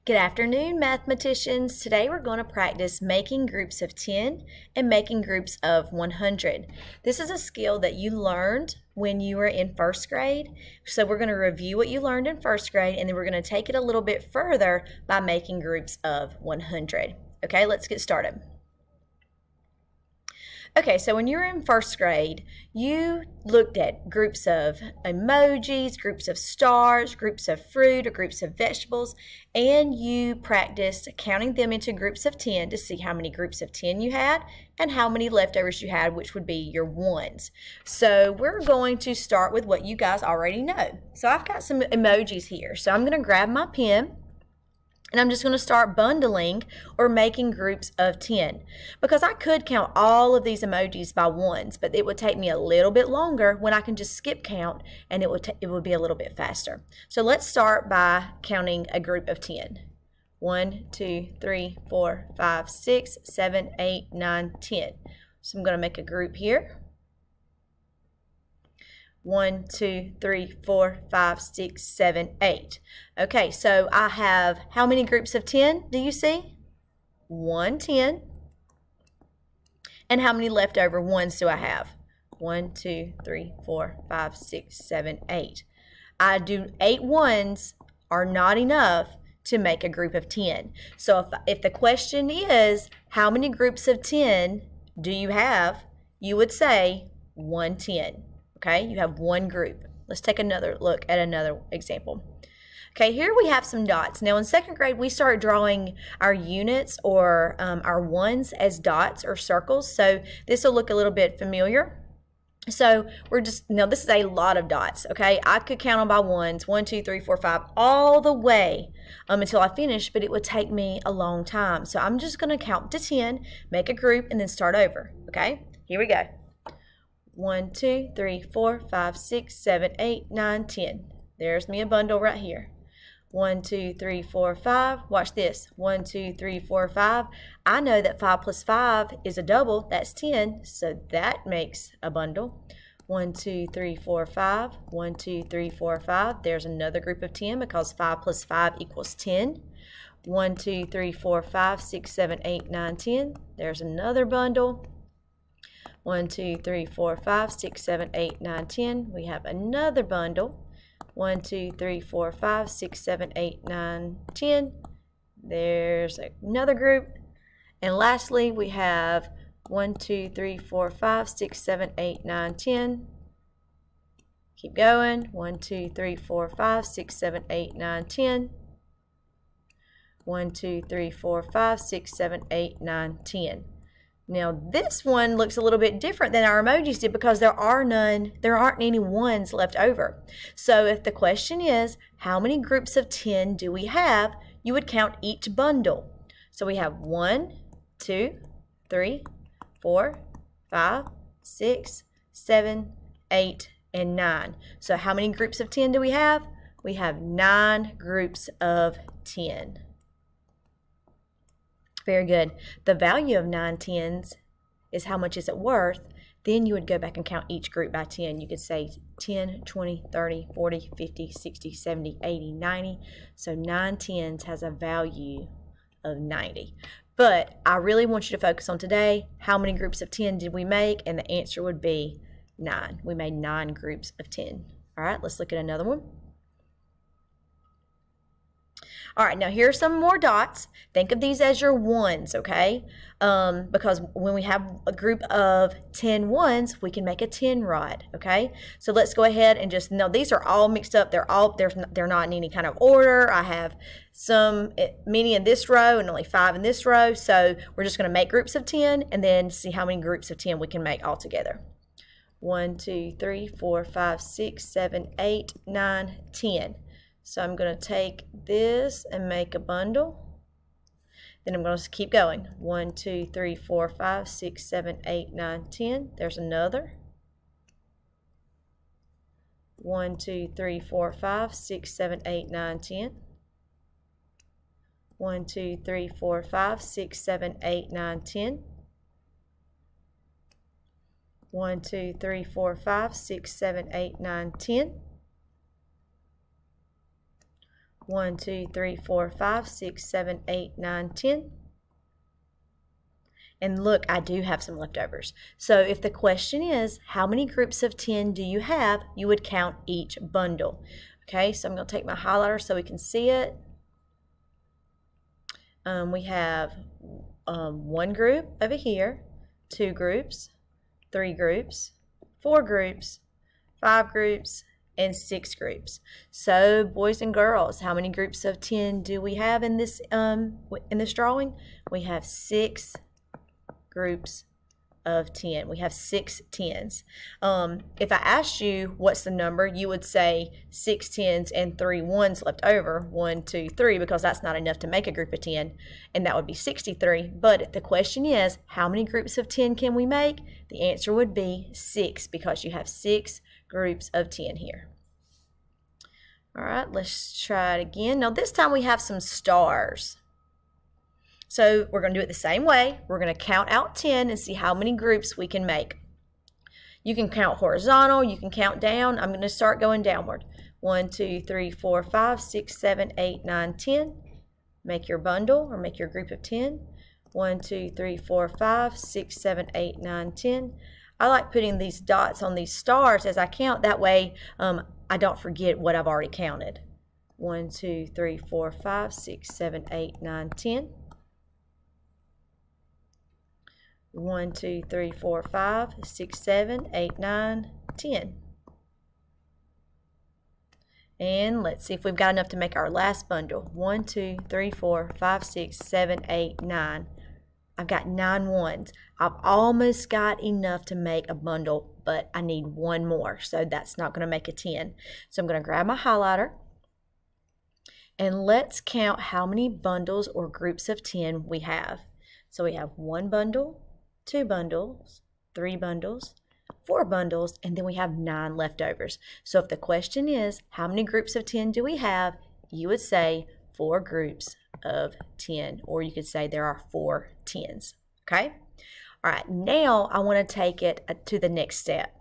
Good afternoon, mathematicians. Today we're going to practice making groups of 10 and making groups of 100. This is a skill that you learned when you were in first grade. So we're going to review what you learned in first grade, and then we're going to take it a little bit further by making groups of 100. Okay, let's get started. Okay, so when you were in first grade, you looked at groups of emojis, groups of stars, groups of fruit, or groups of vegetables, and you practiced counting them into groups of 10 to see how many groups of 10 you had and how many leftovers you had, which would be your ones. So we're going to start with what you guys already know. So I've got some emojis here. So I'm going to grab my pen, and I'm just going to start bundling or making groups of 10 because I could count all of these emojis by ones, but it would take me a little bit longer when I can just skip count, and it would be a little bit faster. So let's start by counting a group of 10. 1, 2, 3, 4, 5, 6, 7, 8, 9, 10. So I'm going to make a group here. 1, 2, 3, 4, 5, 6, 7, 8. Okay, so I have how many groups of 10 do you see? 1, 10. And how many leftover ones do I have? 1, 2, 3, 4, 5, 6, 7, 8. I do 8 ones are not enough to make a group of 10. So if the question is how many groups of 10 do you have, you would say 110. Okay, you have one group. Let's take another look at another example. Okay, here we have some dots. Now in second grade, we start drawing our units or our ones as dots or circles. So this will look a little bit familiar. So now this is a lot of dots, okay? I could count them by ones, 1, 2, 3, 4, 5, all the way until I finish, but it would take me a long time. So I'm just gonna count to 10, make a group, and then start over, okay? Here we go. 1, 2, 3, 4, 5, 6, 7, 8, 9, 10. There's me a bundle right here. 1, 2, 3, 4, 5. Watch this. 1, 2, 3, 4, 5. I know that 5 plus 5 is a double. That's 10. So that makes a bundle. 1, 2, 3, 4, 5. 1, 2, 3, 4, 5. There's another group of 10 because 5 plus 5 equals 10. 1, 2, 3, 4, 5, 6, 7, 8, 9, 10. There's another bundle. 1, 2, 3, 4, 5, 6, 7, 8, 9, 10. We have another bundle. 1, 2, 3, 4, 5, 6, 7, 8, 9, 10. There's another group. And lastly, we have 1, 2, 3, 4, 5, 6, 7, 8, 9, 10. Keep going. 1, 2, 3, 4, 5, 6, 7, 8, 9, 10. 1, 2, 3, 4, 5, 6, 7, 8, 9, 10. Now this one looks a little bit different than our emojis did because there aren't any ones left over. So if the question is how many groups of 10 do we have, you would count each bundle. So we have 1, 2, 3, 4, 5, 6, 7, 8, and 9. So how many groups of 10 do we have? We have 9 groups of 10. Very good. The value of 9 tens is how much is it worth. Then you would go back and count each group by 10. You could say 10, 20, 30, 40, 50, 60, 70, 80, 90. So 9 tens has a value of 90. But I really want you to focus on today, how many groups of 10 did we make? And the answer would be 9. We made 9 groups of 10. All right, let's look at another one. All right, now here are some more dots. Think of these as your ones, okay? Because when we have a group of 10 ones, we can make a 10 rod, okay? So let's go ahead and just, no, these are all mixed up. They're not in any kind of order. I have many in this row and only 5 in this row. So we're just gonna make groups of 10 and then see how many groups of 10 we can make all together. 1, 2, 3, 4, 5, 6, 7, 8, 9, 10. So I'm going to take this and make a bundle. Then I'm going to keep going. 1, 2, 3, 4, 5, 6, 7, 8, 9, 10. There's another. 1, 2, 3, 4, 5, 6, 7, 8, 9, 10. 1, 2, 3, 4, 5, 6, 7, 8, 9, 10. 1, 2, 3, 4, 5, 6, 7, 8, 9, 10. 1, 2, 3, 4, 5, 6, 7, 8, 9, 10. And look, I do have some leftovers. So if the question is, how many groups of 10 do you have? You would count each bundle. Okay, so I'm going to take my highlighter so we can see it. We have 1 group over here, 2 groups, 3 groups, 4 groups, 5 groups, and 6 groups. So boys and girls, how many groups of 10 do we have in this drawing? We have 6 groups of 10. We have 6 10s. If I asked you what's the number, you would say 6 10s and 3 1s left over. 1, 2, 3, because that's not enough to make a group of 10, and that would be 63. But if the question is, how many groups of 10 can we make? The answer would be 6, because you have 6 groups of 10 here. All right, let's try it again. Now this time we have some stars. So we're going to do it the same way. We're going to count out 10 and see how many groups we can make. You can count horizontal, you can count down. I'm going to start going downward. 1, 2, 3, 4, 5, 6, 7, 8, 9, 10. Make your bundle or make your group of 10. 1, 2, 3, 4, 5, 6, 7, 8, 9, 10. I like putting these dots on these stars as I count. That way I don't forget what I've already counted. 1, 2, 3, 4, 5, 6, 7, 8, 9, 10. 1, 2, 3, 4, 5, 6, 7, 8, 9, 10. And let's see if we've got enough to make our last bundle. 1, 2, 3, 4, 5, 6, 7, 8, 9. I've got 9 ones. I've almost got enough to make a bundle, but I need 1 more, so that's not going to make a 10. So I'm going to grab my highlighter, and let's count how many bundles or groups of 10 we have. So we have 1 bundle, 2 bundles, 3 bundles, 4 bundles, and then we have 9 leftovers. So if the question is, how many groups of 10 do we have? You would say 4 groups of 10, or you could say there are 4 10s, okay? All right, now I want to take it to the next step.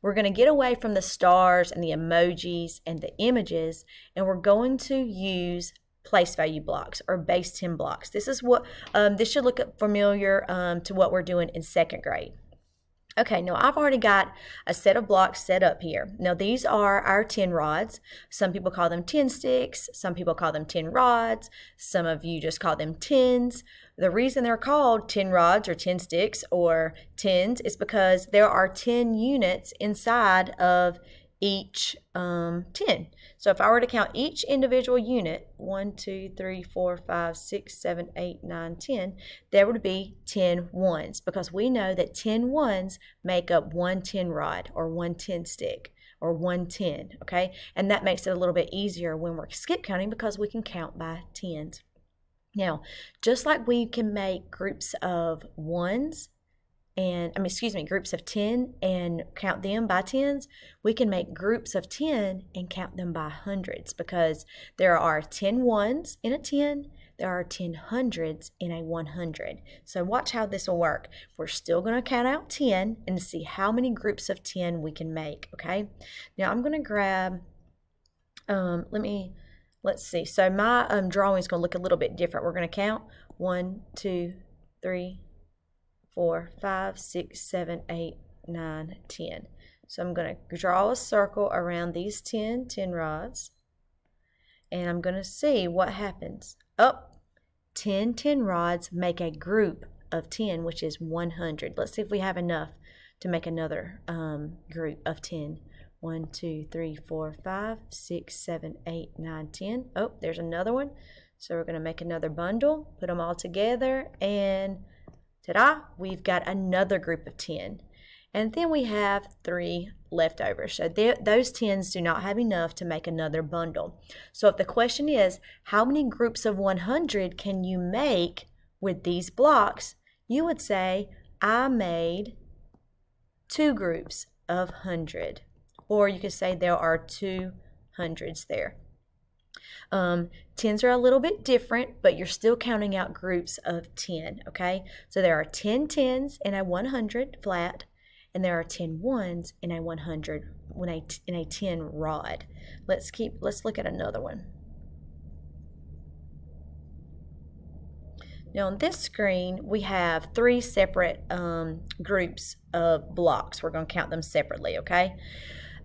We're going to get away from the stars and the emojis and the images, and we're going to use place value blocks or base 10 blocks. This is what this should look familiar to what we're doing in 2nd grade. Okay, now I've already got a set of blocks set up here. Now these are our 10 rods. Some people call them 10 sticks, some people call them 10 rods, some of you just call them 10s. The reason they're called 10 rods or 10 sticks or 10s is because there are 10 units inside of each 10. So if I were to count each individual unit, 1, 2, 3, 4, 5, 6, 7, 8, 9, 10, there would be 10 ones, because we know that 10 ones make up 1 10 rod or 1 10 stick or 1 10, okay? And that makes it a little bit easier when we're skip counting, because we can count by 10s. Now, just like we can make groups of ones, and groups of 10 and count them by 10s, we can make groups of 10 and count them by hundreds, because there are 10 ones in a 10, there are 10 hundreds in a 100. So watch how this will work. We're still going to count out 10 and see how many groups of 10 we can make, okay? Now I'm going to grab, let's see. So my drawing is going to look a little bit different. We're going to count 1, 2, 3, 4, 5, 6, 7, 8, 9, 10. So I'm going to draw a circle around these 10 rods, and I'm going to see what happens. 10 10 rods make a group of 10, which is 100. Let's see if we have enough to make another group of 10. 1, 2, 3, 4, 5, 6, 7, 8, 9, 10. Oh, there's another one. So we're going to make another bundle, put them all together, and ta-da, we've got another group of 10. And then we have 3 leftovers. So those 10s do not have enough to make another bundle. So if the question is, how many groups of 100 can you make with these blocks? You would say, I made 2 groups of 100. Or you could say there are 2 hundreds there. 10s are a little bit different, but you're still counting out groups of 10, okay? So there are 10 10s in a 100 flat, and there are 10 ones in a 100 in a 10 rod. Let's look at another one. Now on this screen, we have 3 separate groups of blocks. We're going to count them separately, okay?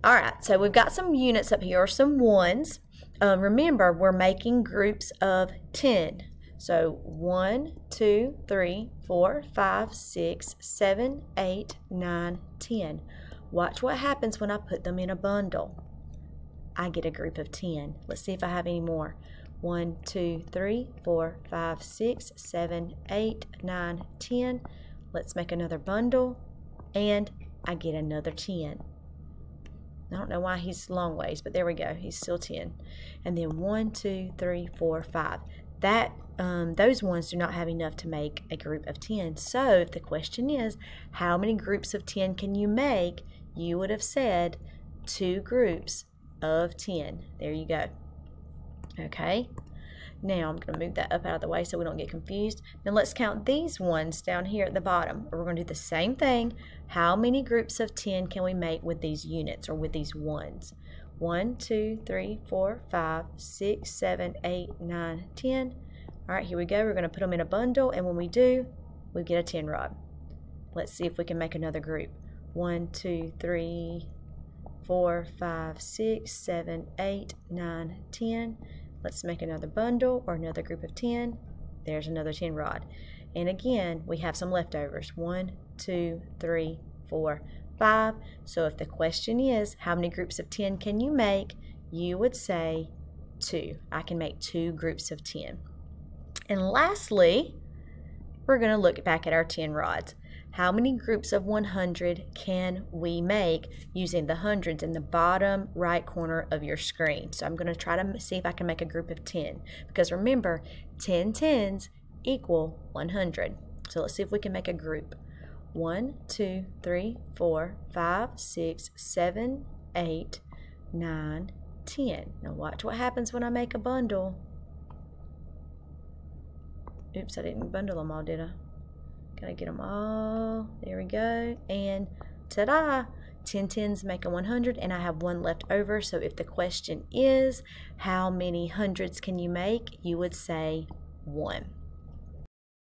All right, so we've got some units up here, or some ones. Remember, we're making groups of 10. So 1, 2, 3, 4, 5, 6, 7, 8, 9, 10. Watch what happens when I put them in a bundle. I get a group of 10. Let's see if I have any more. 1, 2, 3, 4, 5, 6, 7, 8, 9, 10. Let's make another bundle, and I get another 10. I don't know why he's long ways, but there we go. He's still 10. And then 1, 2, 3, 4, 5. Those ones do not have enough to make a group of 10. So if the question is, how many groups of 10 can you make? You would have said 2 groups of 10. There you go. Okay. Now I'm going to move that up out of the way so we don't get confused. Now let's count these ones down here at the bottom. We're going to do the same thing. How many groups of 10 can we make with these units, or with these ones? 1, 2, 3, 4, 5, 6, 7, 8, 9, 10. All right, here we go. We're going to put them in a bundle, and when we do, we get a 10 rod. Let's see if we can make another group. 1, 2, 3, 4, 5, 6, 7, 8, 9, 10. Let's make another bundle, or another group of 10. There's another 10 rod. And again, we have some leftovers. 1, 2, 3, 4, 5. So if the question is, how many groups of 10 can you make? You would say 2. I can make 2 groups of 10. And lastly, we're going to look back at our 10 rods. How many groups of 100 can we make using the hundreds in the bottom right corner of your screen? So I'm going to try to see if I can make a group of 10. Because remember, 10 tens equal 100. So let's see if we can make a group. 1, 2, 3, 4, 5, 6, 7, 8, 9, 10. Now watch what happens when I make a bundle. Oops, I didn't bundle them all, did I? Gotta get them all. There we go. And ta-da! 10 tens make a 100, and I have 1 left over. So if the question is, how many hundreds can you make? You would say 1.